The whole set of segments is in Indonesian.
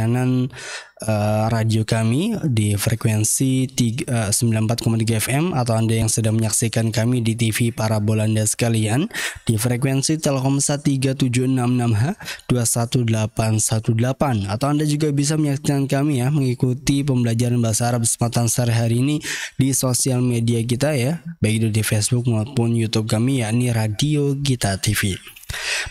layanan radio kami di frekuensi 94,3 FM, atau Anda yang sedang menyaksikan kami di TV Parabola Anda sekalian di frekuensi Telkomsat 3766H 21818, atau Anda juga bisa menyaksikan kami ya, mengikuti pembelajaran bahasa Arab kesempatan sore hari ini di sosial media kita ya, baik itu di Facebook maupun YouTube kami, yakni Radio Gita TV.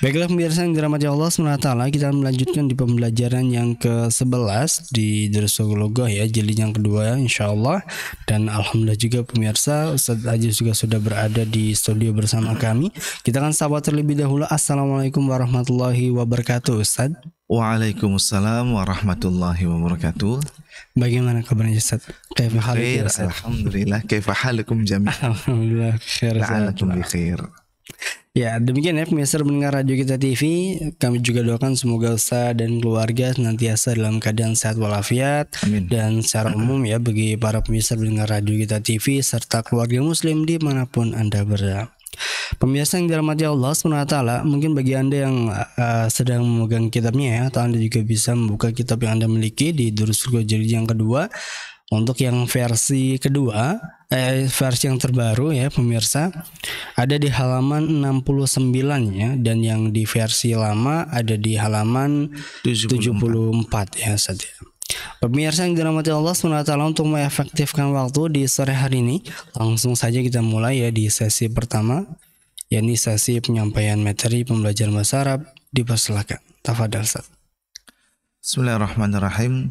Baiklah pemirsa yang dirahmati Allah SWT, kita melanjutkan di pembelajaran yang ke-11 di Darsul Lughah ya, jilid yang kedua insyaallah. Dan alhamdulillah juga pemirsa, Ustaz Aziz juga sudah berada di studio bersama kami. Kita akan sapa terlebih dahulu. Assalamualaikum warahmatullahi wabarakatuh Ustaz. Waalaikumsalam warahmatullahi wabarakatuh. Bagaimana kabarnya Ustaz? Kaifa halukum? Alhamdulillah. Kaifa halukum jami'an? Alhamdulillah khair. La'alakum bi khair. Ya, demikian ya pemirsa mendengar Radio Gita TV. Kami juga doakan semoga Ustaz dan keluarga senantiasa dalam keadaan sehat walafiat. Amin. Dan secara umum ya, bagi para pemirsa mendengar Radio Gita TV serta keluarga muslim dimanapun Anda berada. Pemirsa yang dirahmati Allah SWT, mungkin bagi Anda yang sedang memegang kitabnya ya, atau Anda juga bisa membuka kitab yang Anda miliki di Darsul Lughah jilid yang kedua. Untuk yang versi kedua, versi yang terbaru ya pemirsa, ada di halaman 69 ya, dan yang di versi lama ada di halaman 74 ya saja. Pemirsa yang dirahmati Allah SWT, untuk mengefektifkan waktu di sore hari ini, langsung saja kita mulai ya di sesi pertama, yakni sesi penyampaian materi pembelajaran bahasa Arab. Dipersilakan. Tafadhal Ustaz. Bismillahirrahmanirrahim.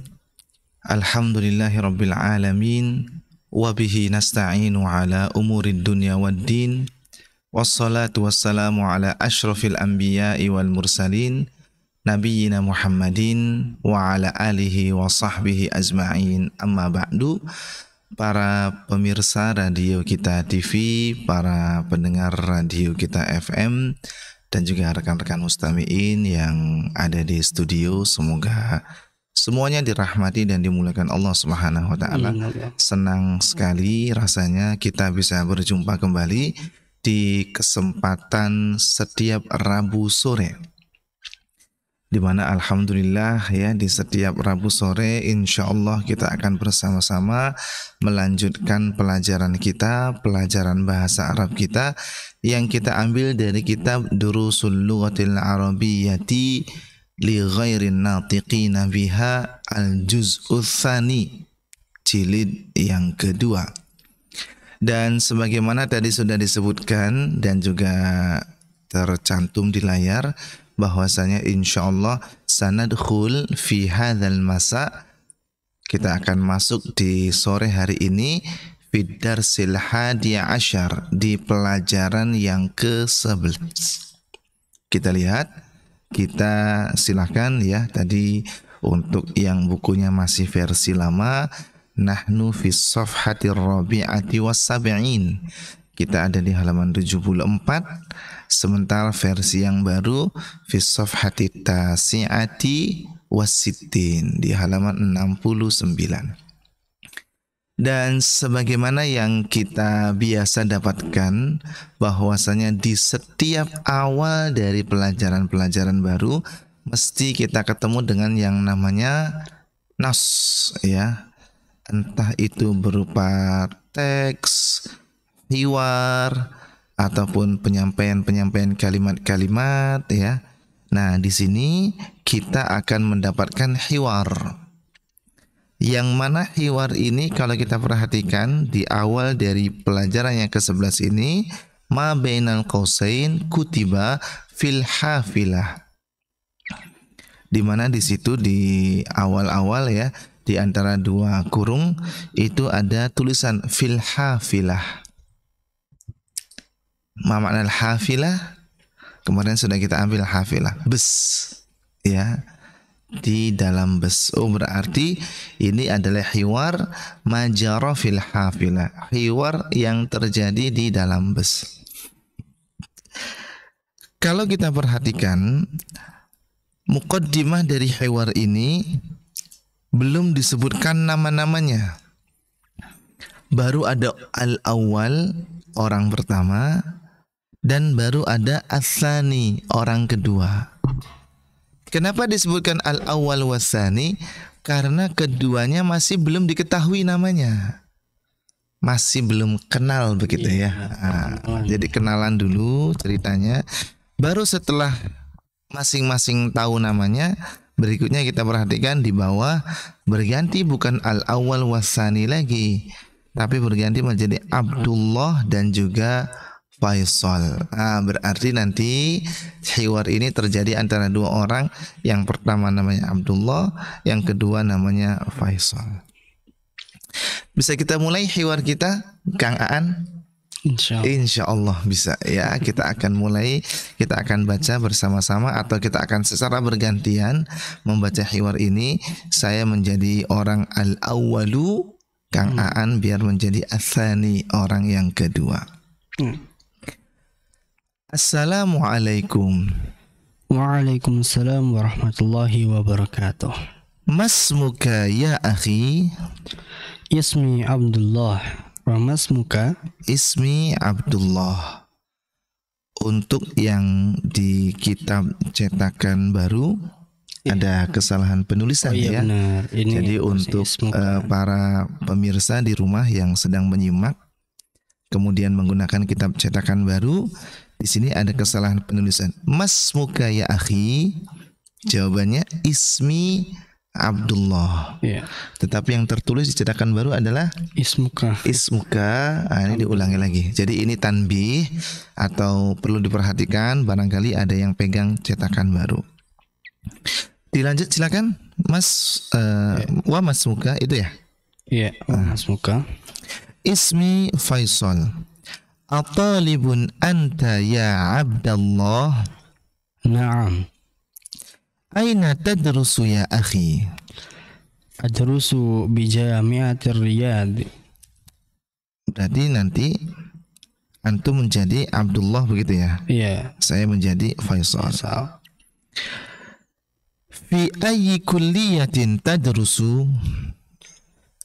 Alhamdulillahi rabbil alamin, wabihi nasta'inu ala umurid dunya wad din, wassalatu wassalamu ala ashrafil anbiya'i wal mursalin, nabiyyina Muhammadin wa ala alihi wa sahbihi ajma'in. Amma ba'du. Para pemirsa Radio Gita TV, para pendengar Radio Gita FM, dan juga rekan-rekan mustami'in yang ada di studio, semoga semuanya dirahmati dan dimuliakan Allah Subhanahu wa taala. Senang sekali rasanya kita bisa berjumpa kembali di kesempatan setiap Rabu sore, di mana alhamdulillah ya, di setiap Rabu sore insyaallah kita akan bersama-sama melanjutkan pelajaran kita, pelajaran bahasa Arab kita yang kita ambil dari kitab Durusul Lughatil Arabiyyati li ghairin natiqina biha al-juz'ul tsani, jilid yang kedua. Dan sebagaimana tadi sudah disebutkan dan juga tercantum di layar, bahwasanya insyaallah sanadkhul fi hadzal masa, kita akan masuk di sore hari ini fid darsil hadi asyar, di pelajaran yang ke-11. Kita lihat, kita silakan ya, tadi untuk yang bukunya masih versi lama, nahnu fis safhatir rabi'ati was sab'in, kita ada di halaman 74, sementara versi yang baru fis safhatit tasi'ati was sittin, di halaman 69. Dan sebagaimana yang kita biasa dapatkan, bahwasanya di setiap awal dari pelajaran-pelajaran baru mesti kita ketemu dengan yang namanya nas ya, entah itu berupa teks, hiwar, ataupun penyampaian kalimat-kalimat ya. Nah, di sini kita akan mendapatkan hiwar. Yang mana hiwar ini kalau kita perhatikan di awal dari pelajaran yang ke-11 ini, ma bainal qausain kutiba fil hafilah, di mana di situ di awal-awal ya, di antara dua kurung itu ada tulisan fil hafilah. Ma makna hafilah? Kemarin sudah kita ambil hafilah, bus ya, di dalam bus. Oh, berarti ini adalah hiwar majara fil hafilah, hiwar yang terjadi di dalam bus. Kalau kita perhatikan muqaddimah dari hiwar ini belum disebutkan nama-namanya, baru ada al-awwal, orang pertama, dan baru ada as-tsani, orang kedua. Kenapa disebutkan al-awwal wasani? Karena keduanya masih belum diketahui namanya, masih belum kenal begitu ya. Jadi kenalan dulu ceritanya, baru setelah masing-masing tahu namanya, berikutnya kita perhatikan di bawah berganti bukan al-awwal wasani lagi, tapi berganti menjadi Abdullah dan juga Faisal. Berarti nanti hiwar ini terjadi antara dua orang. Yang pertama namanya Abdullah, yang kedua namanya Faisal. Bisa kita mulai hiwar kita, Kang Aan? Insya Allah bisa ya. Kita akan mulai, kita akan baca bersama-sama atau kita akan secara bergantian membaca hiwar ini. Saya menjadi orang al-awwalu, Kang Aan biar menjadi as-sani, orang yang kedua. Assalamualaikum. Waalaikumsalam warahmatullahi wabarakatuh. Masmuka ya akhi? Ismi Abdullah. Wa masmuka? Ismi Abdullah. Untuk yang di kitab cetakan baru ada kesalahan penulisan ya. Benar. Jadi untuk para pemirsa di rumah yang sedang menyimak kemudian menggunakan kitab cetakan baru, di sini ada kesalahan penulisan. Masmuka ya akhi? Jawabannya ismi Abdullah. Tetapi yang tertulis di cetakan baru adalah ismuka. Ismuka. Ini diulangi lagi. Jadi ini tanbih atau perlu diperhatikan, barangkali ada yang pegang cetakan baru. Dilanjut silakan, Mas. Wa masmuka itu ya? Iya, wa masmuka. Ismi Faisal. Atalibun anta ya Abdallah? Naam. Aina tadrusu ya akhi? Adrusu bi Jami'atir Riyadh. Berarti nanti antum menjadi Abdullah begitu ya? Iya. Saya menjadi Faisal. Fi ayyi kulliyatin tadrusu?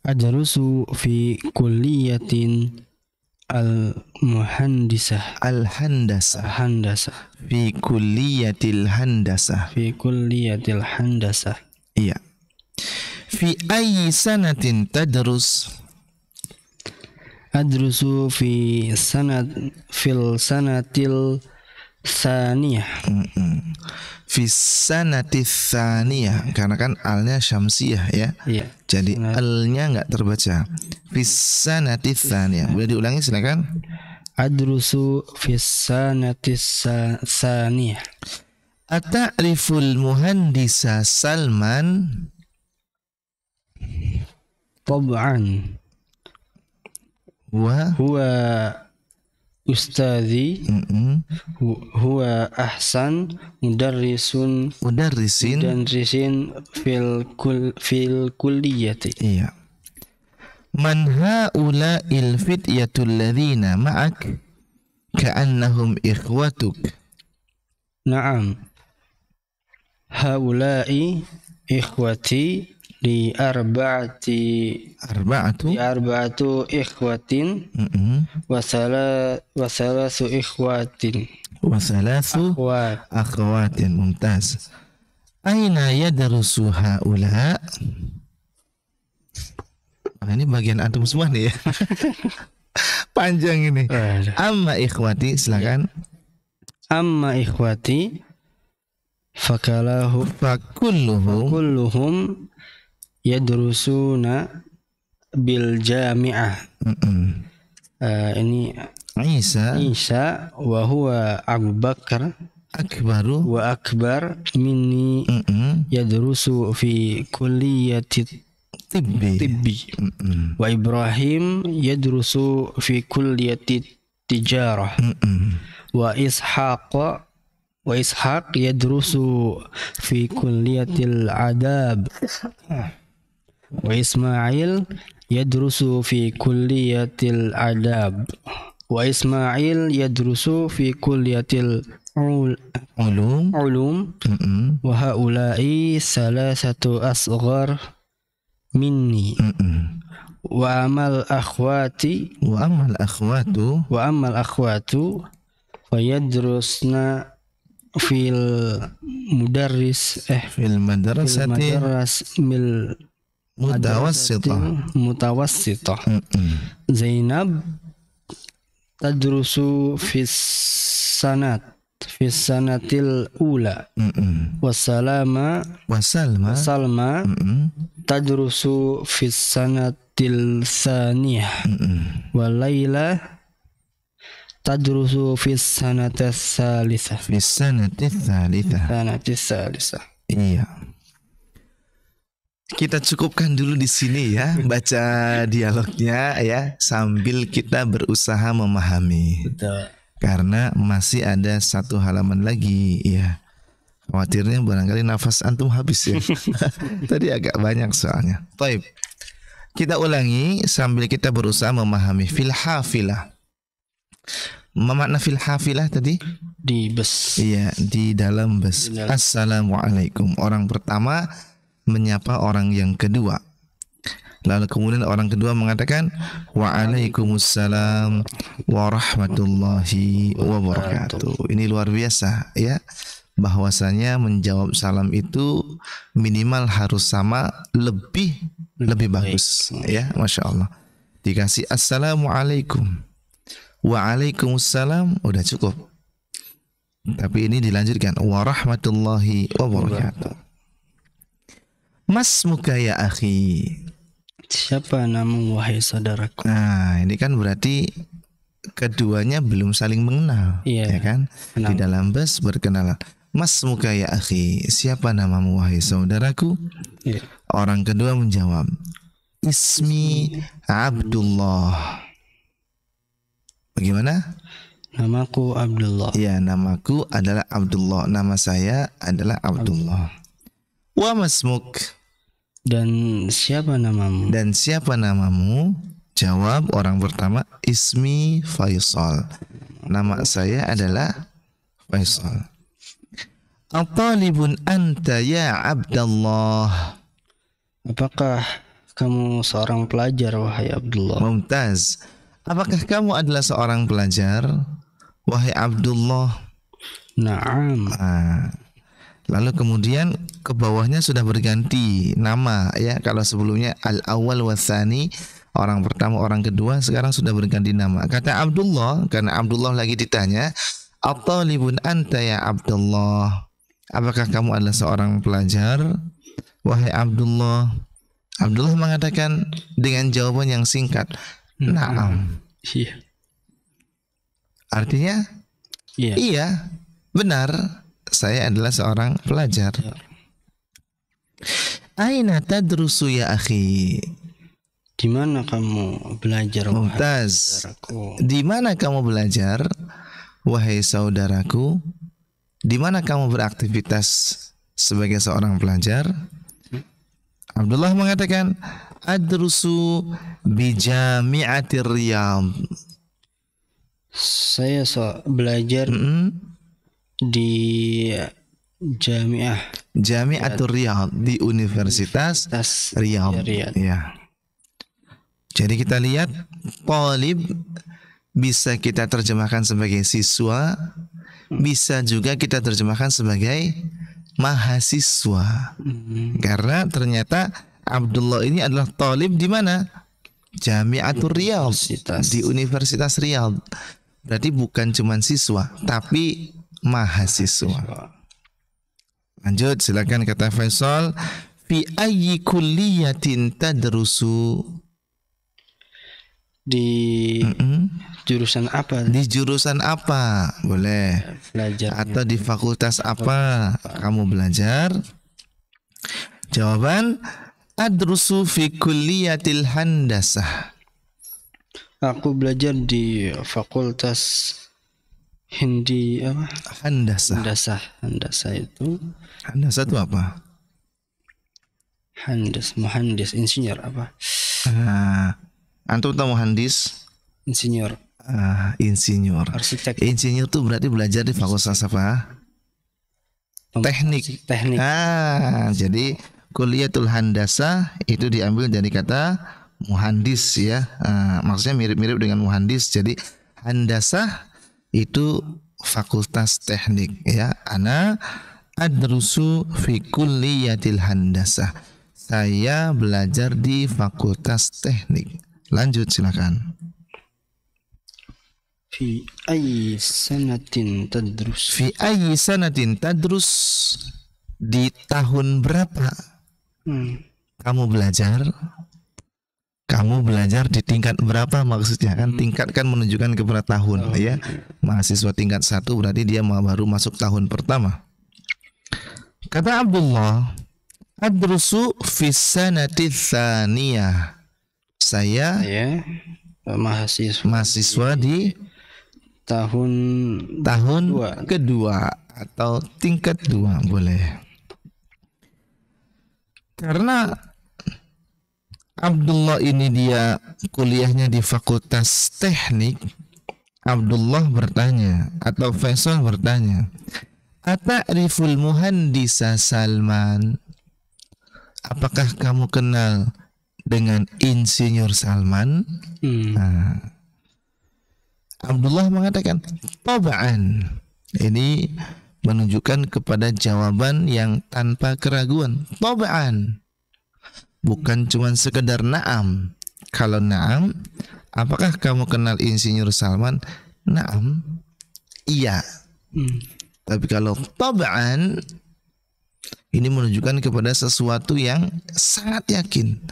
Adrusu fi kulliyatin al-muhandisah. Al-handasah. Fi kulliyatil handasah. Fi kulliyatil handasah. Iya. Fi ayyi sanatin tadrus? Adrusu fil sanatil saniyah. Fi sanatil saniyah, karena kan alnya syamsiyah ya. Iya. Jadi alnya enggak terbaca. Fi sanatil saniyah. Boleh diulangi silakan? Adrusu fi sanatis saniyah. Ata'riful muhandisa Salman? Tab'an. Huwa ustadzi. Huwa ahsan mudarrisin fil kulliyati. Iya. Man haula'il fityatul ladzina ma'ak ka'annahum ikhwatuk? Na'am. Haula'i ikhwati li arba'atu ikhwatin wa salasu ikhwatin wa salasu akhwatin. Mumtaz. Aina yadrusu haula? Ini bagian antum semua nih ya. Panjang ini. Amma ikhwati, silakan. Amma ikhwati fakulluhum yadrusuna bil jami'ah. Ini Isa wa huwa Abu Bakar akbar minni yadrusu fi kulliyati tibbi. Wa Ibrahim yadrusu fi kulliyati tijarah. Wa Ishaq yadrusu fi kulliyatil adab. Wa Ismail yadrusu fi kulliyatil adab. Wa Ismail yadrusu fi kulliyatil ulum. Wa haula'i salasatu asghar minni. Wa amal akhwatu fayadrusna fil mudarris fil madrasati mutawassithah. mutawassithah. Zainab tadrusu fis sanatil ula. Wasalma tadrusu fis sanatil thaniyah. Walaila tadrusu fis sanatis tsalitsah. Iya. Kita cukupkan dulu di sini ya, baca dialognya ya, sambil kita berusaha memahami. Betul. Karena masih ada satu halaman lagi ya. Khawatirnya barangkali nafas antum habis ya. Tadi agak banyak soalnya. Baik. Kita ulangi sambil kita berusaha memahami fil hafilah. Makna fil hafilah tadi? Di bus. Iya, di dalam bus. Assalamualaikum. Orang pertama menyapa orang yang kedua. Lalu kemudian orang kedua mengatakan Waalaikumsalam warahmatullahi wabarakatuh. Ini luar biasa ya, bahwasanya menjawab salam itu minimal harus sama, lebih bagus ya, Masya Allah. Dikasih Assalamualaikum, Waalaikumsalam, udah cukup. Tapi ini dilanjutkan warahmatullahi wabarakatuh. Masmuka ya akhi. Siapa namamu wahai saudaraku? Nah, ini kan berarti keduanya belum saling mengenal, ya kan? Kenal. Di dalam bus berkenalan. Masmuka ya akhi. Siapa namamu wahai saudaraku? Ya. Orang kedua menjawab, Ismi Abdullah. Bagaimana? Namaku Abdullah. Ya, namaku adalah Abdullah. Nama saya adalah Abdullah. Wa masmuk. Dan siapa namamu? Dan siapa namamu? Jawab orang pertama, Ismi Faisal. Nama saya adalah Faisal. At-talibun anta ya Abdullah. Apakah kamu seorang pelajar wahai Abdullah? Mumtaz. Apakah kamu adalah seorang pelajar wahai Abdullah? Naam. Lalu kemudian ke bawahnya sudah berganti nama ya. Kalau sebelumnya al-awwal wa tsani, orang pertama orang kedua, sekarang sudah berganti nama. Kata Abdullah, karena Abdullah lagi ditanya, at-talibun anta ya Abdullah. Apakah kamu adalah seorang pelajar wahai Abdullah? Abdullah mengatakan dengan jawaban yang singkat, na'am. Iya. Artinya iya, benar. Saya adalah seorang pelajar. Aina tadrusu ya akhi? Di mana kamu belajar? Mumtaz. Di mana kamu belajar wahai saudaraku? Di mana kamu beraktivitas sebagai seorang pelajar? Abdullah mengatakan adrusu bi Jami'atir Riyadh. Saya belajar di Jami'atul Riyadh, di Universitas Riyadh. Ya. Jadi kita lihat talib bisa kita terjemahkan sebagai siswa, bisa juga kita terjemahkan sebagai mahasiswa. Karena ternyata Abdullah ini adalah talib di mana? Jami'atul Riyadh, di Universitas Riyadh. Berarti bukan cuma siswa, tapi mahasiswa. Lanjut, silakan kata Faisal. Fi ayyi kulliyatin tadrusu? Di jurusan apa? Di jurusan apa? Boleh. Belajar. Atau di fakultas apa kamu belajar? Jawaban, adrusu fi kulliyatil handasah. Aku belajar di fakultas Hindi apa? Handasah. Handasah itu. Handasah itu apa? Muhandis, insinyur apa? Antum tahu muhandis? Insinyur. Insinyur. Arsitek. Insinyur itu berarti belajar di fakultas apa? Teknik. Jadi kuliatul handasah itu diambil dari kata muhandis ya. Maksudnya mirip-mirip dengan muhandis. Jadi handasah itu fakultas teknik ya. Ana adrusu fi kulliyatil handasah. Saya belajar di fakultas teknik. Lanjut silakan. Fi ayyi sanatin tadrus. Fi ayyi sanatin tadrus. Di tahun berapa kamu belajar? Kamu belajar di tingkat berapa maksudnya kan? Tingkat kan menunjukkan kepada tahun ya. Mahasiswa tingkat 1 berarti dia baru masuk tahun pertama. Kata Abdullah, adrusu fis sanati tsaniyah. Saya mahasiswa di tahun kedua atau tingkat 2 boleh. Karena Abdullah ini dia kuliahnya di fakultas teknik, Abdullah bertanya atau Faisal bertanya, "Ata'riful muhandisa Salman?" Apakah kamu kenal dengan Insinyur Salman? Nah, Abdullah mengatakan, "Taba'an." Ini menunjukkan kepada jawaban yang tanpa keraguan. Taba'an. Bukan cuma sekedar na'am. Kalau na'am, apakah kamu kenal Insinyur Salman? Na'am. Iya. Tapi kalau taba'an, ini menunjukkan kepada sesuatu yang sangat yakin,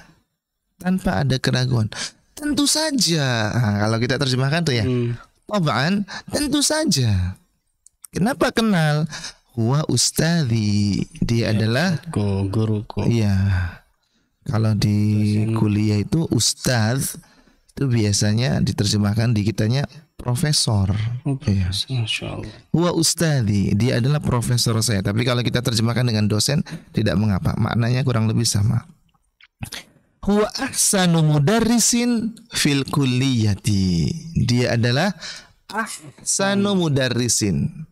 tanpa ada keraguan. Tentu saja. Nah, kalau kita terjemahkan tuh ya, taba'an, tentu saja. Kenapa kenal? Huwa ustadzi. Dia adalah guruku. Iya. Kalau di kuliah itu ustadz itu biasanya diterjemahkan di kitanya profesor. Iya. Masyaallah. Huwa ustadzi, dia adalah profesor saya. Tapi kalau kita terjemahkan dengan dosen tidak mengapa, maknanya kurang lebih sama. Huwa ahsanu mudarrisin fil kulliyati. Dia adalah ahsanu mudarrisin.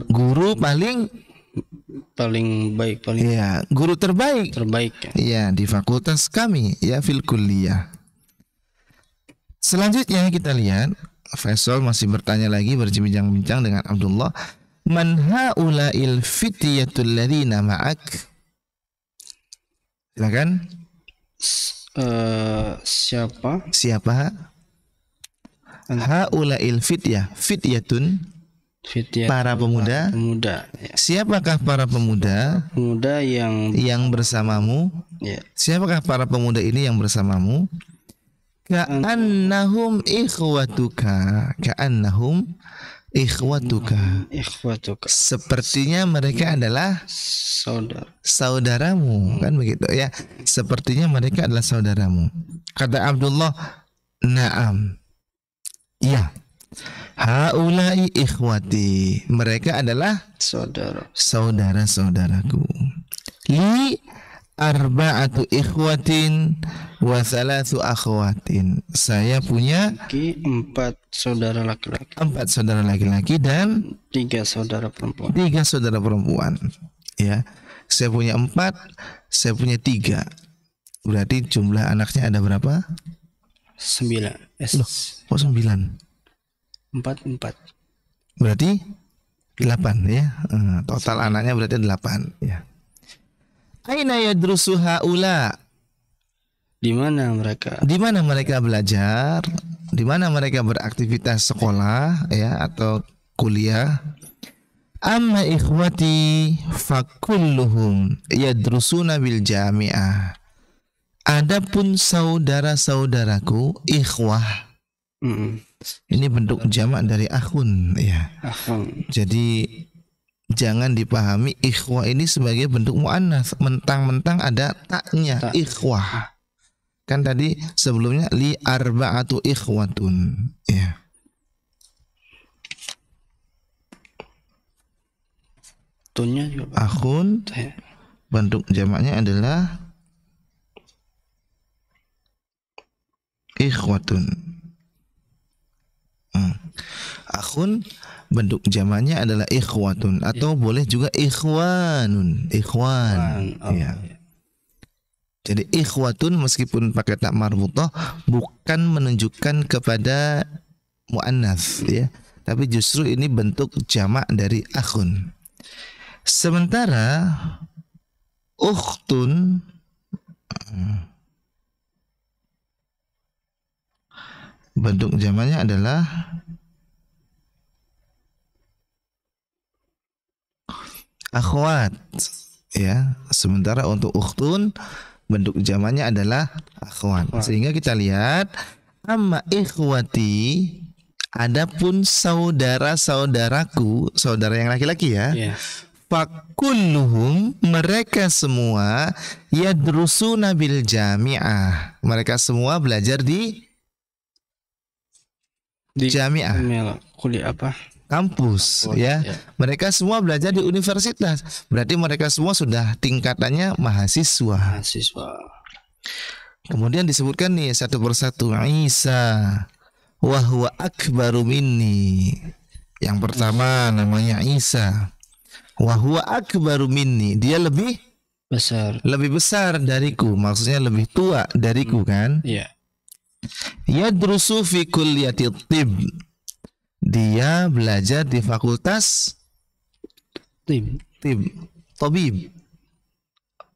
Guru paling baik, ya, guru terbaik ya di fakultas kami ya, fil kulliyah. Selanjutnya kita lihat Faisal masih bertanya lagi, berbincang-bincang dengan Abdullah, man haula'il fityatul ladzina ma'ak. Silakan. Siapa haula'il fityatun, para pemuda. Ya. Siapakah para pemuda? Pemuda yang bersamamu. Ya. Siapakah para pemuda ini yang bersamamu? Ka'annahum ikhwatuka. Ka'annahum ikhwatuka. Sepertinya mereka adalah saudaramu, kan begitu ya. Sepertinya mereka adalah saudaramu. Kata Abdullah, na'am. Ya. Haulai ikhwati, mereka adalah saudara-saudaraku. Li arba'atu ikhwatin wa thalathu akhwatin. Saya punya 4 saudara laki-laki. 4 saudara laki-laki dan 3 saudara perempuan. 3 saudara perempuan. Ya. Saya punya 4, saya punya 3. Berarti jumlah anaknya ada berapa? 9. Loh, kok 9? 4. Berarti 8 ya. Total anaknya berarti 8 ya. Aina yadrusu haula? Di mana mereka belajar? Di mana mereka beraktivitas sekolah ya atau kuliah? Amma ikhwati fakulluhum yadrusuna bil jami'ah. Adapun saudara-saudaraku, ikhwah. Ini bentuk jamak dari akhun ya. Jadi jangan dipahami ikhwah ini sebagai bentuk muannats, mentang-mentang ada taknya, ikhwah. Kan tadi sebelumnya li arba'atu ikhwatun ya. Tunnya juga akhun, bentuk jamaknya adalah ikhwatun. Akhun bentuk jamaknya adalah ikhwatun atau boleh juga ikhwanun, ikhwan. Ya. Jadi ikhwatun meskipun pakai tak marbutah bukan menunjukkan kepada muannats ya, tapi justru ini bentuk jamak dari akhun. Sementara ukhtun bentuk jamaknya adalah akhwat, ya. Sementara untuk ukhtun bentuk jamaknya adalah akhwat. Sehingga kita lihat amma ikhwati, adapun saudara-saudaraku, saudara yang laki-laki ya. Fakulluhum, mereka semua yadrusuna bil jami'ah. Mereka semua belajar di jami'ah. Kuliah apa? Kampus, ya. Mereka semua belajar di universitas. Berarti mereka semua sudah tingkatannya mahasiswa. Kemudian disebutkan nih satu persatu, Isa wa huwa akbaru minni. Yang pertama namanya Isa. Wa huwa akbaru minni, dia lebih besar dariku, maksudnya lebih tua dariku kan? Iya. Yadrusu fi kulliyati tib, dia belajar di fakultas tabib,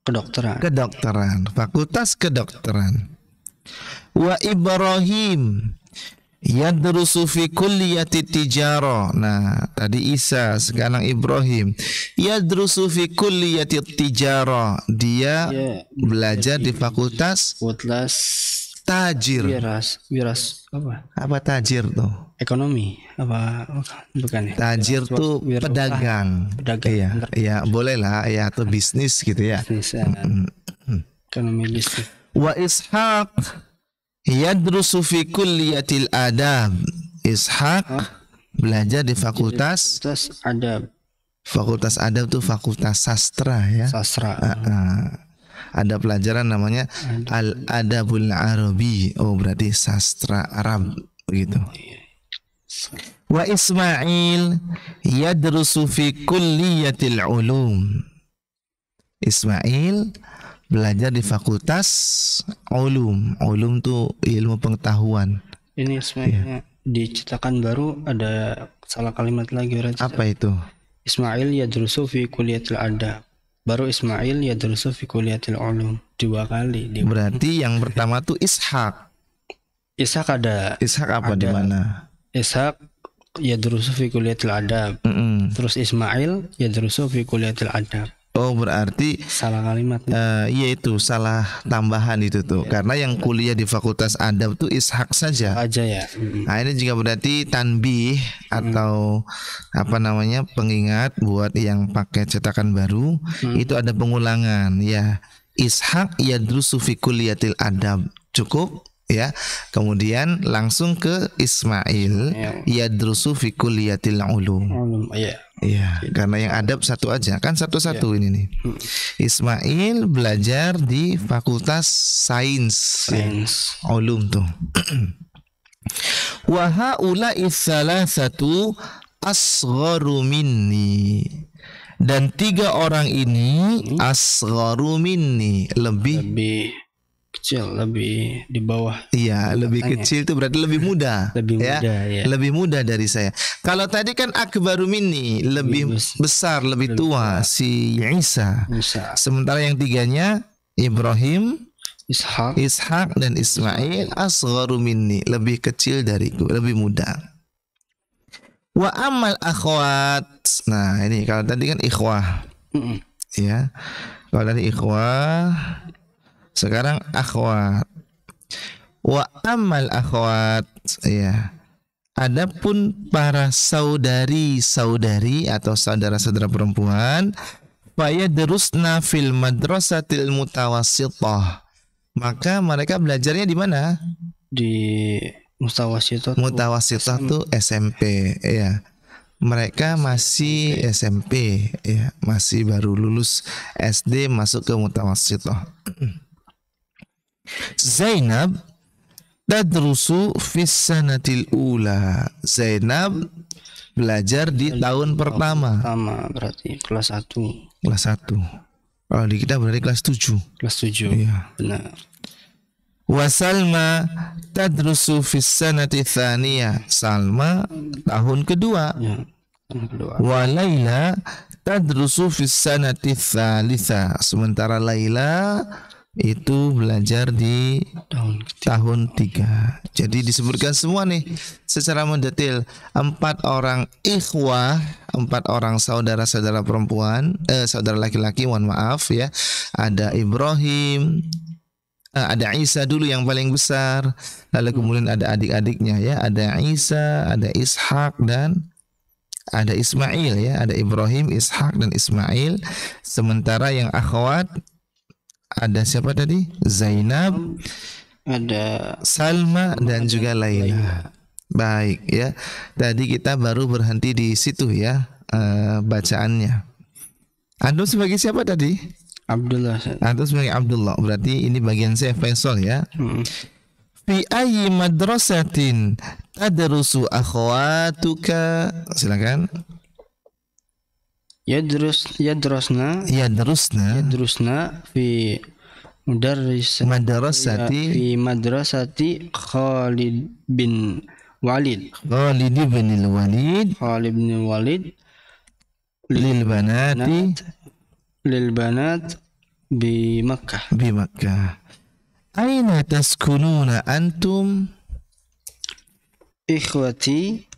kedokteran, fakultas kedokteran. Wa Ibrahim yadrusu fi kulliyati tijarah. Nah, tadi Isa, sekarang Ibrahim. Yadrusu fi kulliyati tijarah, dia belajar di fakultas tajir. Wiras apa tajir tuh? Ekonomi apa bukan ya? Tajir tuh pedagang. Iya, boleh lah ya, atau bisnis gitu ya. Ekonomi bisnis. Wa Ishaq yadrusu fi kulliyatil adab. Ishaq belajar di fakultas adab. Fakultas adab tuh fakultas sastra ya. Ada pelajaran namanya Al-Adabul Arabi. Oh, berarti sastra Arab begitu. Wa Ismail yadrusu fi kulliyatil ulum. Ismail belajar di fakultas ulum. Ulum tuh ilmu pengetahuan. Ini Ismailnya diciptakan baru, ada salah kalimat lagi berarti. Apa itu? Ismail yadrusu fi kulliyatil adab. Baru Ismail yadrusu fi kulliyatil ulum. 2 kali. Berarti yang pertama tuh Ishaq. Ishaq ada. Ishaq apa di mana? Ishaq yadrusu fi kulliyatil adab. Terus Ismail yadrusu fi kulliyatil adab. Oh, berarti salah kalimat. Iya, itu salah tambahan itu tuh. Karena yang kuliah di fakultas adab tuh Ishaq saja. Ya. Nah, ini juga berarti tanbih atau apa namanya, pengingat buat yang pakai cetakan baru. Itu ada pengulangan ya. Ishaq yadrusu fi kulliyatil adab. Cukup ya. Kemudian langsung ke Ismail yadrusu fi kulliyatil ulum. Iya, karena yang adab satu aja kan, satu-satu ini nih. Ismail belajar di fakultas sains. Ulum tuh. Wa haula'i tsalatsatu asgharu minni. Dan 3 orang ini asgharu minni, lebih kecil, lebih di bawah. Iya, lebih kecil itu berarti lebih muda. Lebih muda dari saya. Kalau tadi kan akbaru minni, lebih besar, lebih tua si Isa. Sementara yang 3-nya Ibrahim, Ishaq dan Ismail asgharu minni, lebih kecil dariku, lebih muda. Wa amal akhwat. Nah, ini kalau tadi kan ikhwah. Ya. Kalau tadi ikhwah, sekarang akhwat. Wa amal akhwat, ya. Adapun para saudari-saudari atau saudara-saudara perempuan, fayadrusna fil madrasatil mutawassithah. Maka mereka belajarnya di mana? Di mutawassithah. Mutawassithah tuh SMP, ya. Mereka masih SMP, ya, masih baru lulus SD masuk ke mutawassithah. Zainab tadrusu fis sanatil ula. Zainab belajar di tahun pertama. Berarti kelas 1. Kelas 1. Kalau di kita berarti kelas 7. Kelas 7. Iya. Benar. Wa Salma tadrusu fis sanati tsaniyah. Salma tahun kedua. Ya, yang kedua. Wa Laila tadrusu fis sanati tsalitsah. Sementara Laila itu belajar di tahun 3. Jadi disebutkan semua nih secara mendetail. 4 orang ikhwah, 4 orang saudara-saudara perempuan, saudara laki-laki, mohon maaf ya. Ada Ibrahim, ada Isa dulu yang paling besar, lalu kemudian ada adik-adiknya ya, ada Isa, ada Ishak dan ada Ismail ya, ada Ibrahim, Ishak dan Ismail. Sementara yang akhwat ada siapa tadi? Zainab, ada Salma dan juga Laila. Baik ya. Tadi kita baru berhenti di situ ya bacaannya. Antum sebagai siapa tadi? Abdullah. Antum sebagai Abdullah. Berarti ini bagian saya Faisal ya. Fi ayyi madrasatin tadrusu akhwatuka? Silakan. Yadrusna fi madrasati fi madrasati Khalid bin Walid lil banat bi Makkah. Aina taskununa antum? Ikhwati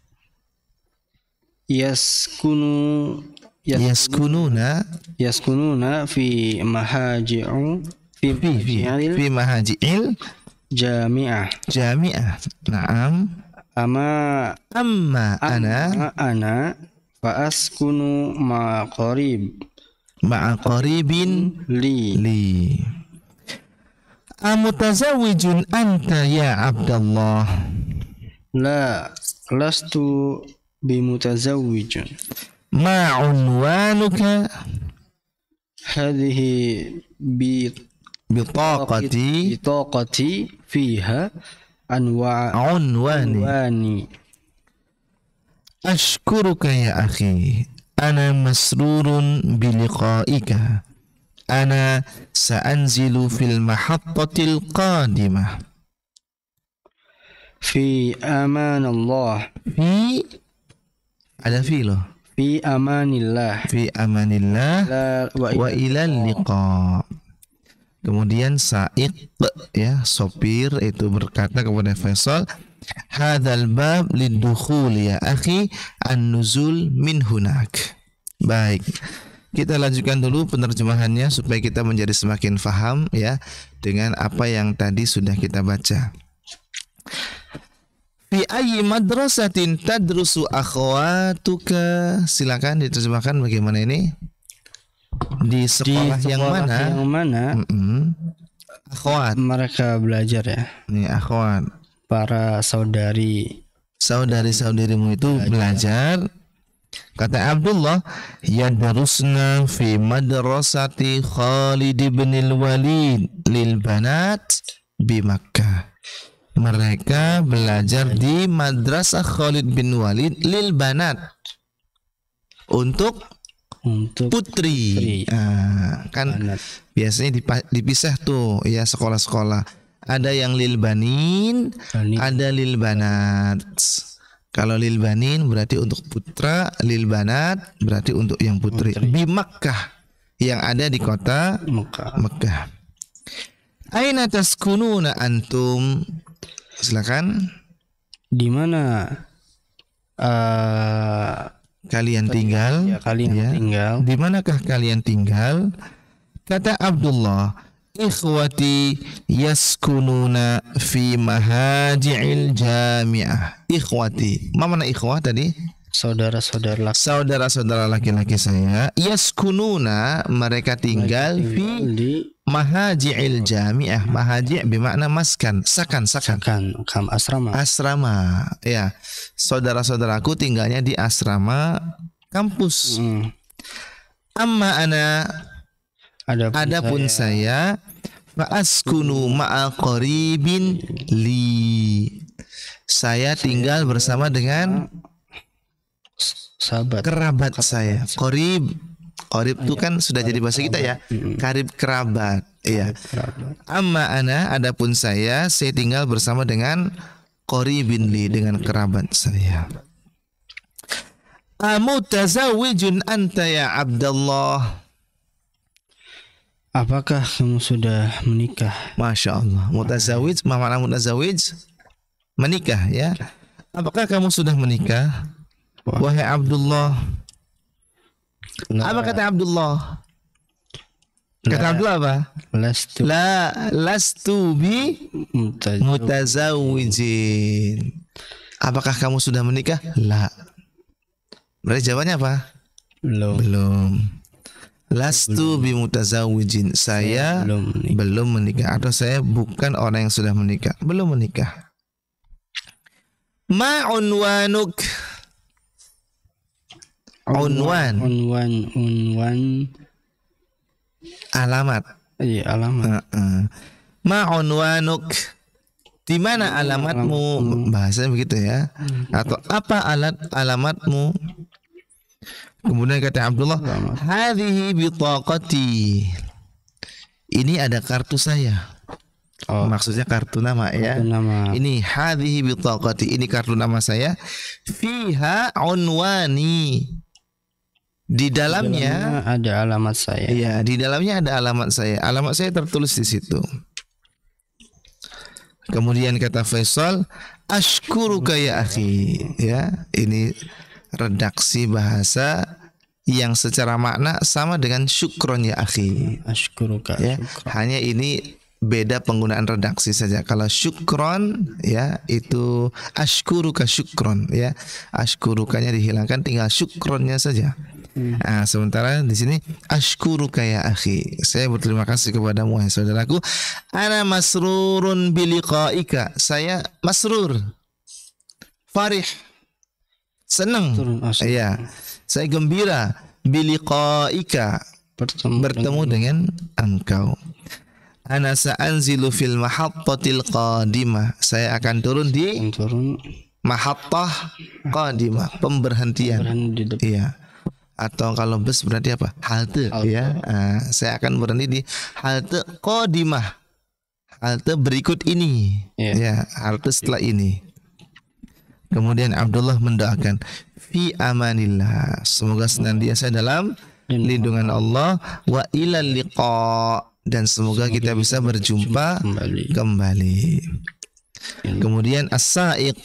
yaskununa fi mahaji'u fi mahaji'il jami'ah. Naam. Amma ana fa askunu ma'a qaribin li. Amutazawijun anta ya Abdullah? La, lastu bimutazawwijun. Ma unwanuka? Hadhihi bitaqati fiha unwani. Ashkuruka ya akhi. Ana masrurun biliqaika. Ana sa'anzilu fil mahattatil qadimah. Fi amanillah. Ada fi loh. Fi amanillah wa ilal liqa. Kemudian Sa'iq ya, sopir itu berkata kepada Faisal, hadzal bab lidukhul ya akhi an-nuzul min hunak. Baik. Kita lanjutkan dulu penerjemahannya supaya kita menjadi semakin faham ya dengan apa yang tadi sudah kita baca. Fi ayyi madrasatin tadrusu akhwatuka? Silakan diterjemahkan bagaimana ini? Di sekolah yang mana? Akhwat. Mereka belajar ya. Ini akhwat. Para saudari-saudarimu itu belajar. Kata Abdullah, yadrusna fi madrasati Khalid bin Walid lil banat bi Makkah. Mereka belajar di madrasah Khalid bin Walid lil banat untuk putri. Kan banat. Biasanya dipisah tuh ya sekolah-sekolah. Ada yang lil banin, ada lil banat. Kalau lil banin berarti untuk putra, lil banat berarti untuk yang putri. Di Makkah yang ada di kota Makkah. Aina taskununa antum? Silakan. Di mana kalian tinggal? Tinggal. Di manakah kalian tinggal? Kata Abdullah, ikhwati yaskununa fi mahaji'il jami'ah. Ikhwati. Ma mana ikhwah tadi? Saudara-saudara laki-laki saya. Yaskununa, mereka tinggal di mahaji'il jami'ah. Mahaji' bermakna maskan, sakan. Asrama. Ya. Saudara-saudaraku tinggalnya di asrama kampus. Amma ana, adapun saya fa'askunu ma'a qaribin li. Saya tinggal bersama dengan kerabat saya. Qarib itu kan sudah jadi bahasa kita ya. Karib kerabat. Iya. Amma ana, adapun saya tinggal bersama dengan qaribin li, dengan kerabat saya. Amutazawwijun anta ya Abdullah? Apakah kamu sudah menikah? Masya Allah. Mutazawij, mana mutazawij? Menikah, ya. Apakah kamu sudah menikah? Wahai Abdullah. Apa kata Abdullah? Kata Abdullah apa? Lastu bi mutazawwijin. Apakah kamu sudah menikah? La. Berarti jawabannya apa? Belum. Lastu bi mutazawwijin. Saya belum menikah, atau saya bukan orang yang sudah menikah. Belum menikah. Ma unwanuk? Unwan. Alamat. Iya, alamat. Ma unwanuk? Di mana alamatmu? Bahasanya begitu ya. Atau apa alamatmu? Kemudian kata Abdullah, hadhihi bitaqati. Ini ada kartu saya. Maksudnya kartu nama ya. Ini hadhihi bitaqati, ini kartu nama saya. Fiha unwani. Di dalamnya ada alamat saya. Iya, di dalamnya ada alamat saya. Alamat saya tertulis di situ. Kemudian kata Faisal, ashkuruka ya akhi. Ya, ini redaksi bahasa yang secara makna sama dengan syukron ya akhi. Ashkuruka. Ya, hanya ini beda penggunaan redaksi saja. Kalau syukron ya itu ashkuruka syukron ya. Ashkurukanya dihilangkan, tinggal syukronnya saja. Nah, sementara di sini ashkuruka ya akhi. Saya berterima kasih kepadamu wahai saudaraku. Ana masrurun biliqaika. Saya masrur. Farih. Senang. Iya. Saya gembira biliqaika, bertemu dengan engkau. Ana sa'anzilu fil mahattatil qadimah. Saya akan turun di mahattah qadimah, pemberhentian. Iya. Atau kalau bus berarti apa? Halte ya. Saya akan berhenti di halte qadimah. Halte berikut ini. Ya, halte setelah ini. Kemudian Abdullah mendoakan, fi amanillah, semoga senantiasa dalam lindungan Allah, wa ilal liqa, dan semoga kita bisa berjumpa kembali. Kemudian as-sa'iq,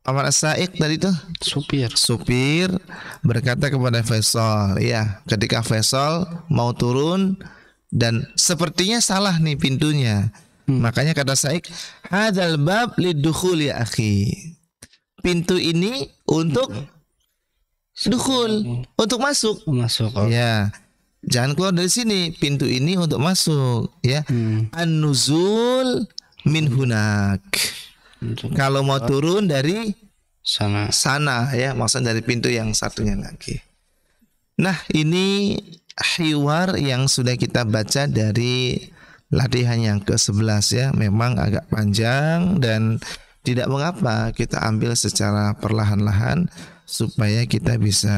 apa as-sa'iq tadi itu? Supir berkata kepada Faisal, ya, ketika Faisal mau turun dan sepertinya salah nih pintunya. Makanya kata Sa'iq, hadzal bab lidukhul ya akhi. Pintu ini untuk dukhul, untuk masuk. Ya, jangan keluar dari sini. Pintu ini untuk masuk. Ya, an-nuzul min hunak. Kalau mau turun dari sana ya, maksudnya dari pintu yang satunya lagi. Nah, ini hiwar yang sudah kita baca dari latihan yang ke-11 ya. Memang agak panjang dan tidak mengapa kita ambil secara perlahan-lahan supaya kita bisa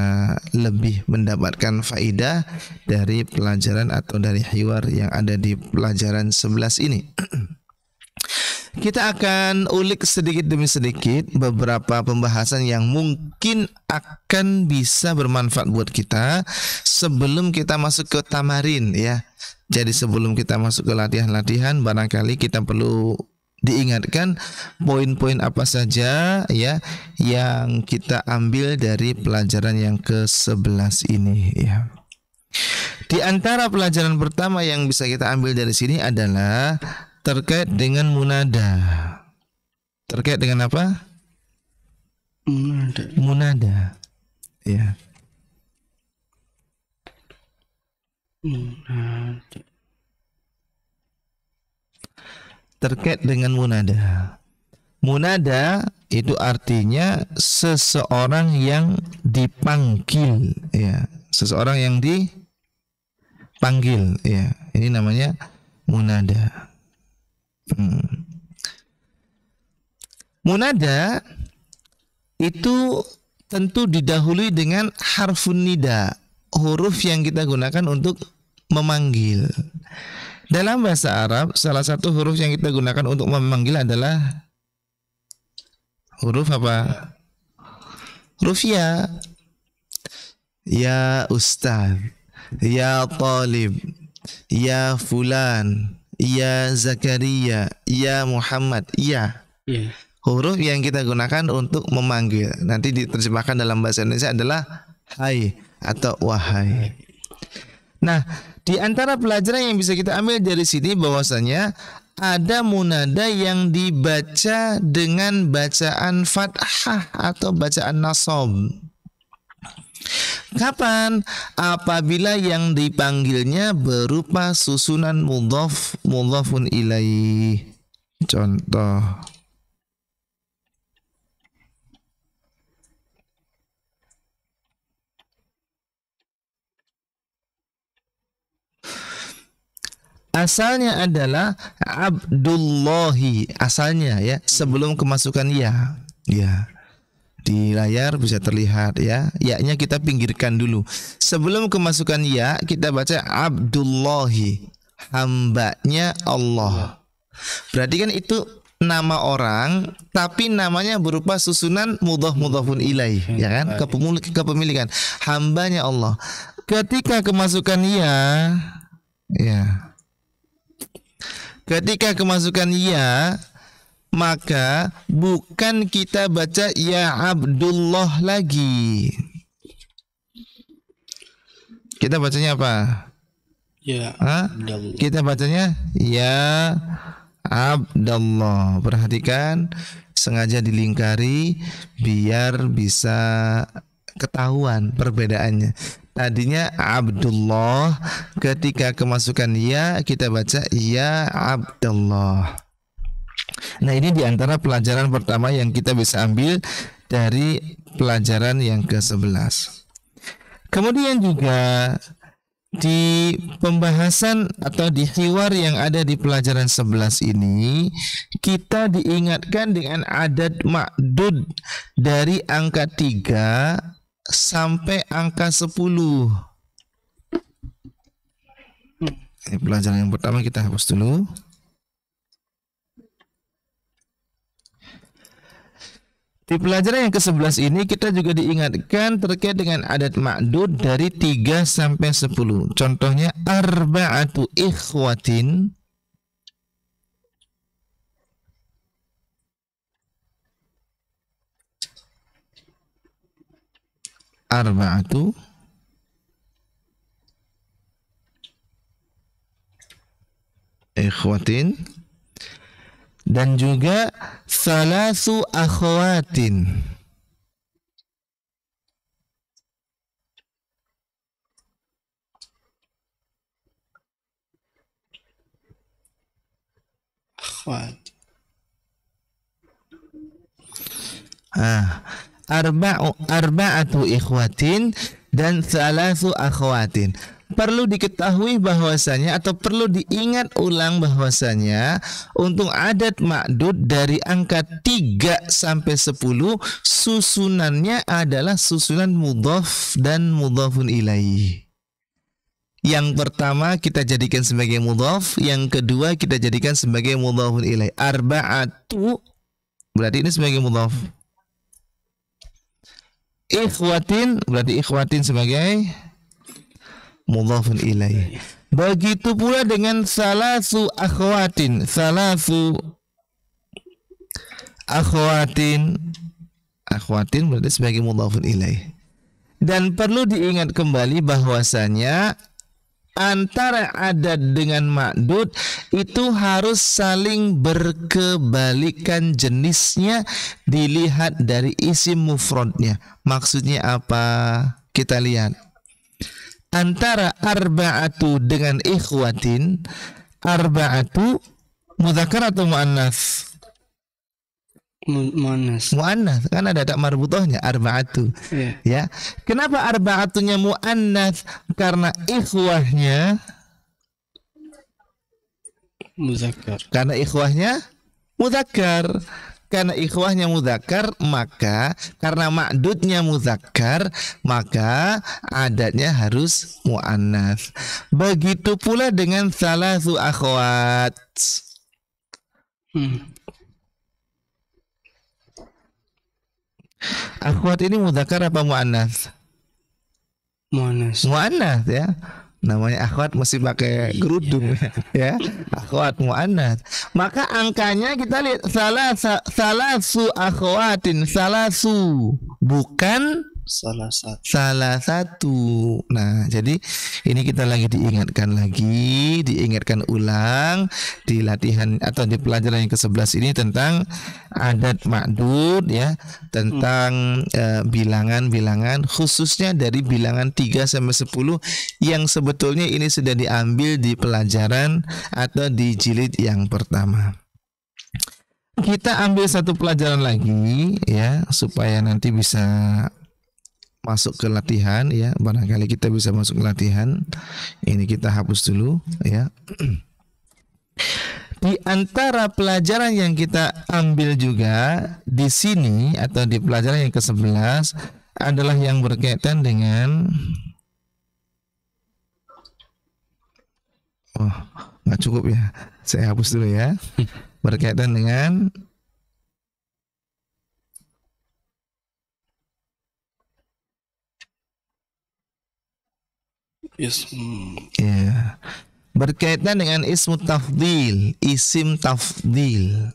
lebih mendapatkan faidah dari pelajaran atau dari hiwar yang ada di pelajaran 11 ini. Kita akan ulik sedikit demi sedikit beberapa pembahasan yang mungkin akan bisa bermanfaat buat kita sebelum kita masuk ke tamarin ya. Jadi sebelum kita masuk ke latihan-latihan, barangkali kita perlu diingatkan poin-poin apa saja ya yang kita ambil dari pelajaran yang ke-11 ini ya. Di antara pelajaran pertama yang bisa kita ambil dari sini adalah terkait dengan munada. Terkait dengan apa? Munada. Ya. Terkait dengan munada. Munada itu artinya seseorang yang dipanggil ya, seseorang yang dipanggil ya. Ini namanya munada. Munada itu tentu didahului dengan harfun nida, huruf yang kita gunakan untuk memanggil. Dalam bahasa Arab, salah satu huruf yang kita gunakan untuk memanggil adalah huruf apa? Huruf ya. Ya Ustaz, ya Talib, ya Fulan, ya Zakaria, ya Muhammad, ya. Huruf yang kita gunakan untuk memanggil. Nanti diterjemahkan dalam bahasa Indonesia adalah hai atau wahai. Nah, di antara pelajaran yang bisa kita ambil dari sini bahwasanya ada munada yang dibaca dengan bacaan fathah atau bacaan nasab. Kapan? Apabila yang dipanggilnya berupa susunan mudhaf mudhafun ilaih. Contoh. Asalnya adalah Abdullahi, asalnya ya, sebelum kemasukan ya. Ya. Di layar bisa terlihat ya. Ya-nya kita pinggirkan dulu. Sebelum kemasukan ya, kita baca Abdullahi, hambanya Allah. Berarti kan itu nama orang, tapi namanya berupa susunan mudhaf mudhafun ilaih, ya kan? Kepemilikan hambanya Allah. Ketika kemasukan ya. Ketika kemasukan ya, maka bukan kita baca ya Abdullah lagi. Kita bacanya apa? Ya Abdullah. Kita bacanya ya Abdullah. Perhatikan, sengaja dilingkari biar bisa ketahuan perbedaannya. Tadinya Abdullah, ketika kemasukan ya kita baca ya Abdullah. Nah, ini diantara pelajaran pertama yang kita bisa ambil dari pelajaran yang ke-11. Kemudian juga di pembahasan atau di hiwar yang ada di pelajaran 11 ini, kita diingatkan dengan adat ma'dud dari angka 3 sampai angka 10. Ini pelajaran yang pertama, kita hapus dulu. Di pelajaran yang ke-11 ini kita juga diingatkan terkait dengan adat ma'dud dari 3 sampai 10. Contohnya arba'atu ikhwatin, arba'atu ikhwatin, dan juga salasu akhwatin. Akhwat. Arba'atu ikhwatin dan salasu akhwatin. Perlu diketahui bahwasanya atau perlu diingat ulang bahwasanya untuk adat ma'dud dari angka 3 sampai 10 susunannya adalah susunan mudhaf dan mudhafun ilaih. Yang pertama kita jadikan sebagai mudhaf, yang kedua kita jadikan sebagai mudhafun ilaih. Arba'atu berarti ini sebagai mudhaf. Ikhwatin berarti ikhwatin sebagai mudhafun ilaih. Begitu pula dengan salasu akhwatin. Salasu akhwatin. Akhwatin berarti sebagai mudhafun ilaih. Dan perlu diingat kembali bahwasanya antara adat dengan ma'dud itu harus saling berkebalikan jenisnya dilihat dari isim mufradnya. Maksudnya apa? Kita lihat. Antara arba'atu dengan ikhwatin, arba'atu mudzakkar atau muannas? Muannas. Muannas, kan ada tak marbutohnya arba'atu. Ya. Kenapa arba'atunya muannas? Karena ikhwahnya mudzakkar. Karena ikhwahnya mudzakkar. karena ikhwahnya mudzakkar, maka karena ma'dudnya mudzakkar, maka adatnya harus muannats. Begitu pula dengan salasu akhwat. Akhwat ini mudzakkar apa muannats? Muannats. Muannats ya. Namanya akhwat mesti pakai kerudung ya. Akhwat muannats. Maka angkanya kita lihat salasu akhwatin, salasu, bukan salah satu. Nah, jadi ini kita lagi diingatkan ulang di latihan atau di pelajaran yang ke-11 ini tentang adat ma'dud ya, tentang bilangan-bilangan khususnya dari bilangan 3 sampai 10 yang sebetulnya ini sudah diambil di pelajaran atau di jilid yang pertama. Kita ambil satu pelajaran lagi ya supaya nanti bisa masuk ke latihan ya, barangkali kita bisa masuk ke latihan. Ini kita hapus dulu ya. Di antara pelajaran yang kita ambil juga di sini atau di pelajaran yang ke-11 adalah yang berkaitan dengan nggak cukup ya. Saya hapus dulu ya. Berkaitan dengan ya, berkaitan dengan ismu tafdil, isim tafdil.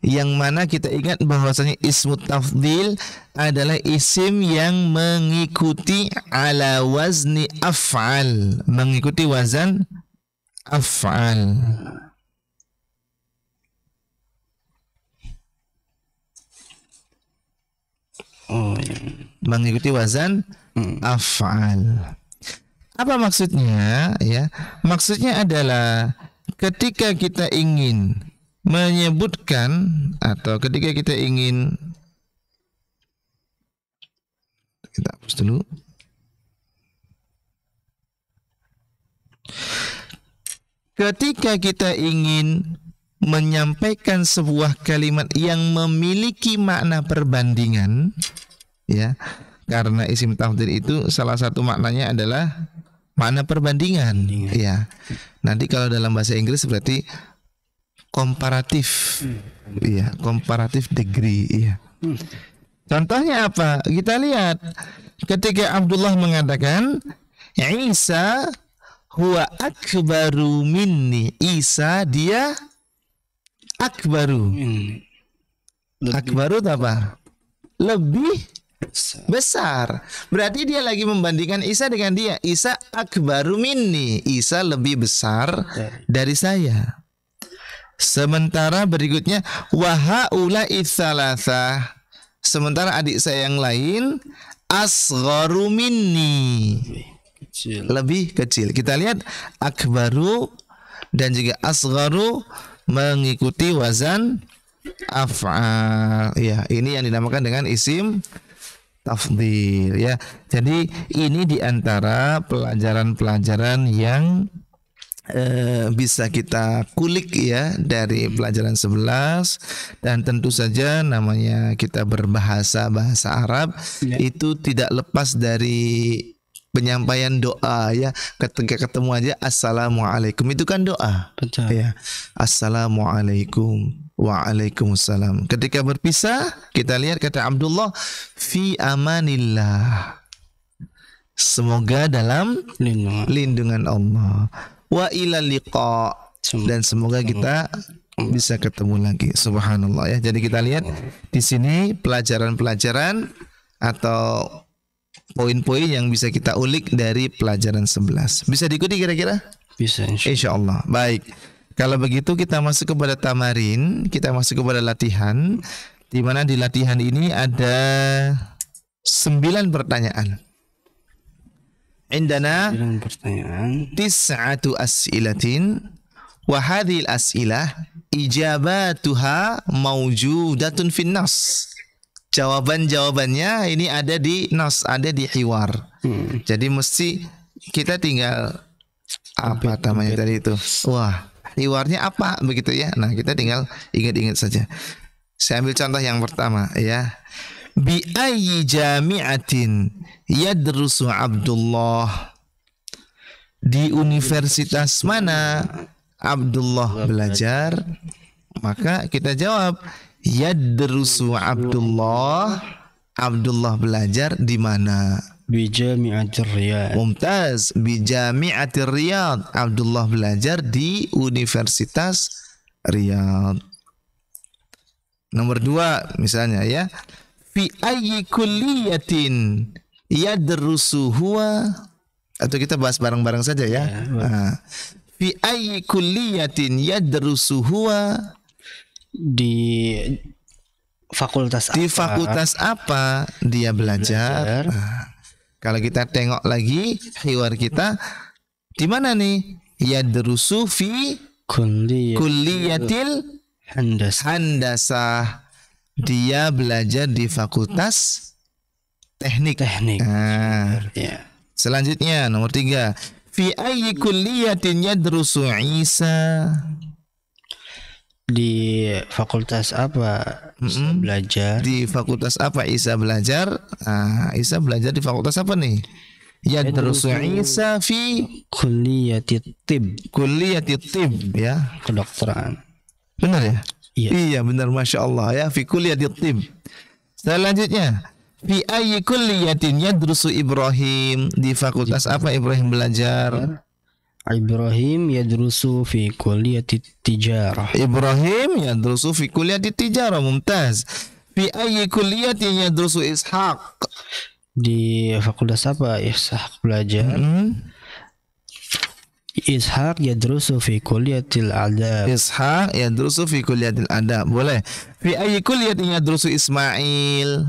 Yang mana kita ingat bahwasanya ismu tafdil adalah isim yang mengikuti ala wazni af'al, mengikuti wazan af'al. Mengikuti wazan af'al. Apa maksudnya ya? Maksudnya adalah ketika kita ingin menyebutkan atau ketika kita ingin, kita hapus dulu. Ketika kita ingin menyampaikan sebuah kalimat yang memiliki makna perbandingan ya, karena isim tafdil itu salah satu maknanya adalah makna perbandingan ya. Nanti kalau dalam bahasa Inggris berarti komparatif ya, komparatif degree ya. Contohnya apa? Kita lihat ketika Abdullah mengatakan Isa huwa akbaru minni, Isa dia akbaru. Akbaru apa? Lebih besar. Berarti dia lagi membandingkan Isa dengan dia. Isa akbaru minni, Isa lebih besar dari saya. Sementara berikutnya wahaula itsalasa, sementara adik saya yang lain asgharu minni, lebih kecil. Kita lihat akbaru dan juga asgharu mengikuti wazan af'al ya. Ini yang dinamakan dengan isim tafdhil ya. Jadi ini diantara pelajaran-pelajaran yang bisa kita kulik ya dari pelajaran 11. Dan tentu saja namanya kita berbahasa Arab ya, itu tidak lepas dari penyampaian doa ya. Ketika ketemu aja assalamualaikum, itu kan doa. Betul. Ya, assalamualaikum, waalaikumsalam. Ketika berpisah kita lihat kata Abdullah fi amanillah, semoga dalam lindungan Allah, wa ila liqa, dan semoga kita bisa ketemu lagi. Subhanallah ya. Jadi kita lihat di sini pelajaran-pelajaran atau poin-poin yang bisa kita ulik dari pelajaran 11. Bisa diikuti kira-kira? Bisa insyaallah. Baik. Kalau begitu kita masuk kepada tamarin, kita masuk kepada latihan, di mana di latihan ini ada 9 pertanyaan. Indana 9 pertanyaan, 9 as'ilatin wa hadhil as'ilah ijabatuha mawjudatun fin nas. Jawaban-jawabannya ini ada di nas, ada di hiwar. Jadi mesti kita tinggal apa namanya tadi itu? Wah, hiwarnya apa begitu ya. Nah, kita tinggal ingat-ingat saja. Saya ambil contoh yang pertama ya. Bi ayyi jami'atin yadrusu Abdullah? Di universitas mana Abdullah belajar? Maka kita jawab yadrusu Abdullah. Abdullah belajar di mana? Bi Jami'atir Riyadh. Mumtaz. Bi Jami'atir Riyadh. Abdullah belajar di Universitas Riyadh. Nomor 2 misalnya ya. Fi ayyi kulliyatin yadrusu huwa? Atau kita bahas bareng-bareng saja ya. Fi ayyi kulliyatin yadrusu huwa? Di fakultas Di apa? fakultas apa dia belajar? Kalau kita tengok lagi hiwar kita, di mana nih? Yadrusu fi kulliyatil handasah. Dia belajar di fakultas teknik. Ya. Selanjutnya nomor 3. Fi ayyi kulliyatin yadrusu Isa? Di fakultas apa Isa belajar? Di fakultas apa Isa belajar? Isa belajar di fakultas apa nih? Yadrusu Isa fi Kulliyatit Tib. Kulliyatit Tib ya. Kedokteran. Benar ya? Iya. Iya benar, Masya Allah ya. Fi kulliyatit Tib. Selanjutnya, fi ayyi kulliyatin yadrusu Ibrahim? Di fakultas apa Ibrahim belajar? Ibrahim yadrusu fi Kulliyatit Tijarah. Ibrahim yadrusu fi kulliyatit tijarah. Mumtaz. Fi ayyi kulliyatin yadrusu Ishaq? Di fakultas apa Ishaq belajar? Ishaq yadrusu fi Kulliyatil Adab. Ishaq yadrusu fi kulliyatil adab. Boleh. Fi ayyi kulliyatin yadrusu Ismail?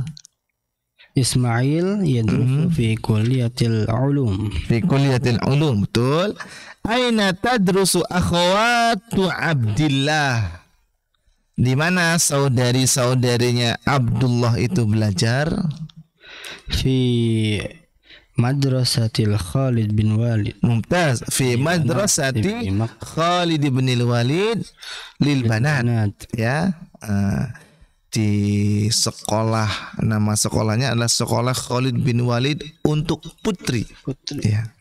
Ismail yadrusu fi Kulliyatil Ulum. Fi kulliyatil ulum. Betul. Aina tadrusu akhwatu Abdillah? Di mana saudari-saudarinya Abdullah itu belajar? Fi Madrasatil Khalid bin Walid. Mumtaz. Fi madrasati Khalid bin Walid lil banat. Ya. Di sekolah, nama sekolahnya adalah sekolah Khalid bin Walid untuk putri. Ya.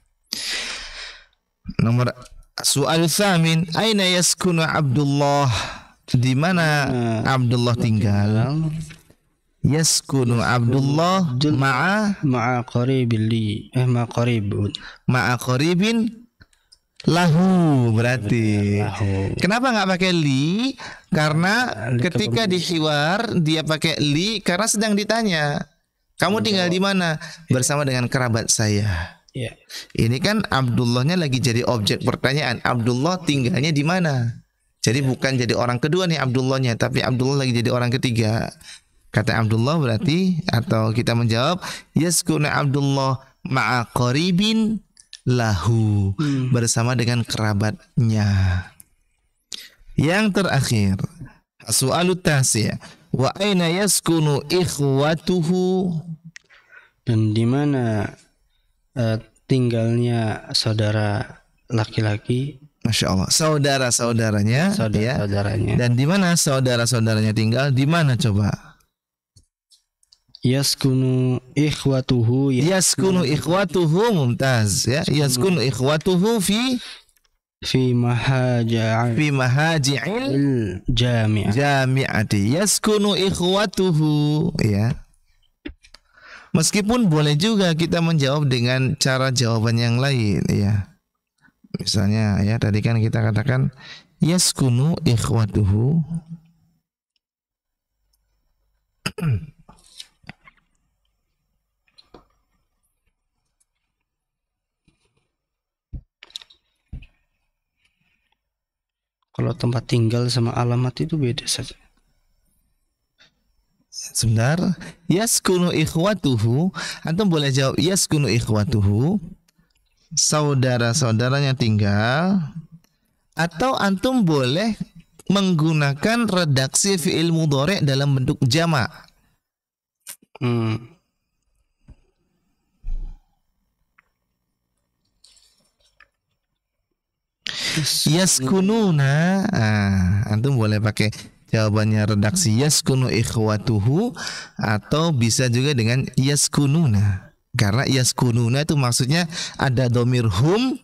Nomor soal tsamin, aina yaskunu Abdullah? Di mana Abdullah tinggal? Yaskunu Abdullah ma'a qaribin lahu. Berarti kenapa nggak pakai li? Karena ketika di hiwar dia pakai li karena sedang ditanya, kamu tinggal di mana? Bersama dengan kerabat saya. Ini kan Abdullahnya lagi jadi objek pertanyaan. Abdullah tinggalnya di mana? Jadi bukan jadi orang kedua nih Abdullahnya, tapi Abdullah lagi jadi orang ketiga. Kata Abdullah berarti, atau kita menjawab yaskunu Abdullah ma'a qaribin lahu, bersama dengan kerabatnya. Yang terakhir, soalut tasi', wa aina yaskunu ikhwatuhu? Dan di mana tinggalnya saudara laki-laki? Masya Allah, saudara-saudaranya. Dan di mana saudara-saudaranya tinggal? Di mana coba? Yaskunu ikhwatuhu. Yaskunu ikhwatuhu. Mumtaz ya. Yaskunu ikhwatuhu fi mahaji'il jami'ati. Yaskunu ikhwatuhu ya. Meskipun boleh juga kita menjawab dengan cara jawaban yang lain ya. Misalnya ya, tadi kan kita katakan yaskunu ikhwatuhu. Kalau tempat tinggal sama alamat itu beda saja. Sebentar, yaskunu ikhwatuhu, antum boleh jawab yaskunu ikhwatuhu, saudara-saudaranya tinggal, atau antum boleh menggunakan redaksi fi'il mudhari' dalam bentuk jamak. Yaskununa. Antum boleh pakai jawabannya redaksi yaskunu ikhwatuhu atau bisa juga dengan yaskununa. Karena yaskununa itu maksudnya ada domir hum,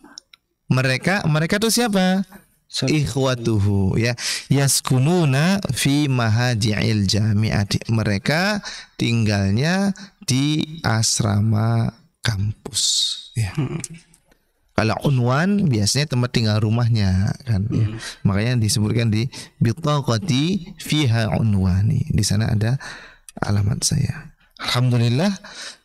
mereka itu siapa? Ikhwatuhu, ya. Yaskununa fi mahaji'il jami'ati. Mereka tinggalnya di asrama kampus, ya. Kalau unwan biasanya tempat tinggal rumahnya kan, ya. Makanya disebutkan di bitaqati fiha unwani. Di sana ada alamat saya. Alhamdulillah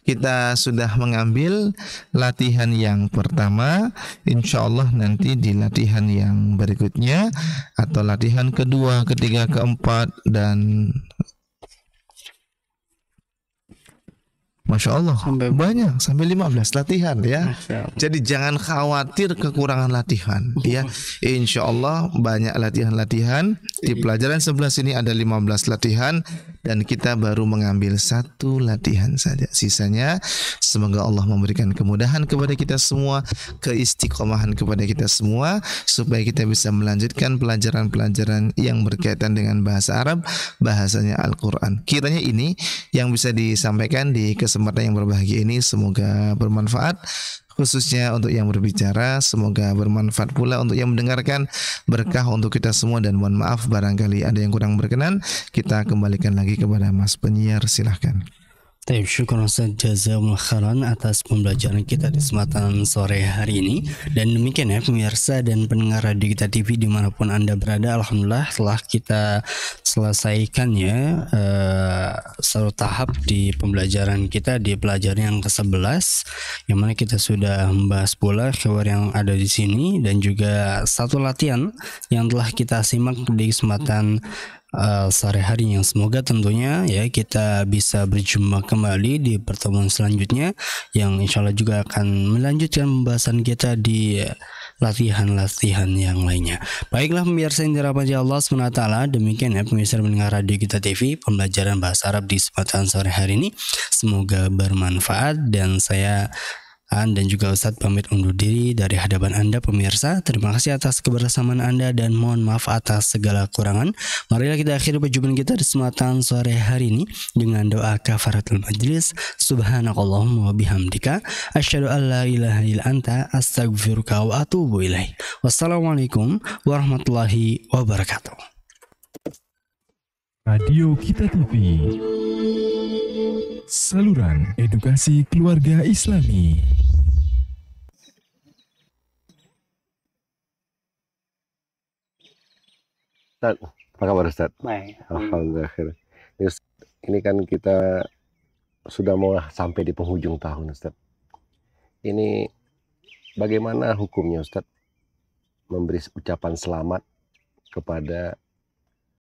kita sudah mengambil latihan yang pertama. Insya Allah nanti di latihan yang berikutnya atau latihan kedua, ketiga, keempat dan Masya Allah banyak sampai 15 latihan ya. Jadi jangan khawatir kekurangan latihan ya. Insya Allah banyak latihan-latihan. Di pelajaran 11 ini ada 15 latihan dan kita baru mengambil 1 latihan saja. Sisanya semoga Allah memberikan kemudahan kepada kita semua, keistiqomahan kepada kita semua, supaya kita bisa melanjutkan pelajaran-pelajaran yang berkaitan dengan bahasa Arab, bahasanya Al-Quran. Kiranya ini yang bisa disampaikan di kesempatan yang berbahagia ini semoga bermanfaat, khususnya untuk yang berbicara, semoga bermanfaat pula untuk yang mendengarkan, berkah untuk kita semua. Dan mohon maaf barangkali ada yang kurang berkenan, kita kembalikan lagi kepada Mas penyiar, silahkan. Baik, syukur Ustaz, jazakumullah khairan atas pembelajaran kita di kesempatan sore hari ini. Dan demikian ya pemirsa dan pendengar Radio Kita TV dimanapun Anda berada, alhamdulillah telah kita selesaikan ya satu tahap di pembelajaran kita di pelajaran yang ke-11, yang mana kita sudah membahas pula keyword yang ada di sini dan juga satu latihan yang telah kita simak di kesempatan sore hari, yang semoga tentunya ya kita bisa berjumpa kembali di pertemuan selanjutnya yang insya Allah juga akan melanjutkan pembahasan kita di latihan-latihan yang lainnya. Baiklah pemirsa yang dirahmati Allah SWT, demikian ya pemirsa mendengar Radio Kita TV pembelajaran bahasa Arab di kesempatan sore hari ini, semoga bermanfaat dan saya dan juga Ustadz pamit undur diri dari hadapan Anda pemirsa. Terima kasih atas kebersamaan Anda dan mohon maaf atas segala kurangan. Marilah kita akhiri perjumpaan kita di kesempatan sore hari ini dengan doa kafaratul majlis. Subhanakallahumma wa bihamdika asyhadu an la ilaha illa anta astaghfiruka wa atubu ilaik. Wassalamualaikum warahmatullahi wabarakatuh. Radio Kita TV, saluran edukasi keluarga Islami. Ustaz, apa kabar Ustaz? Baik. Alhamdulillah. Ini kan kita sudah mau sampai di penghujung tahun Ustaz. Ini bagaimana hukumnya Ustaz memberi ucapan selamat kepada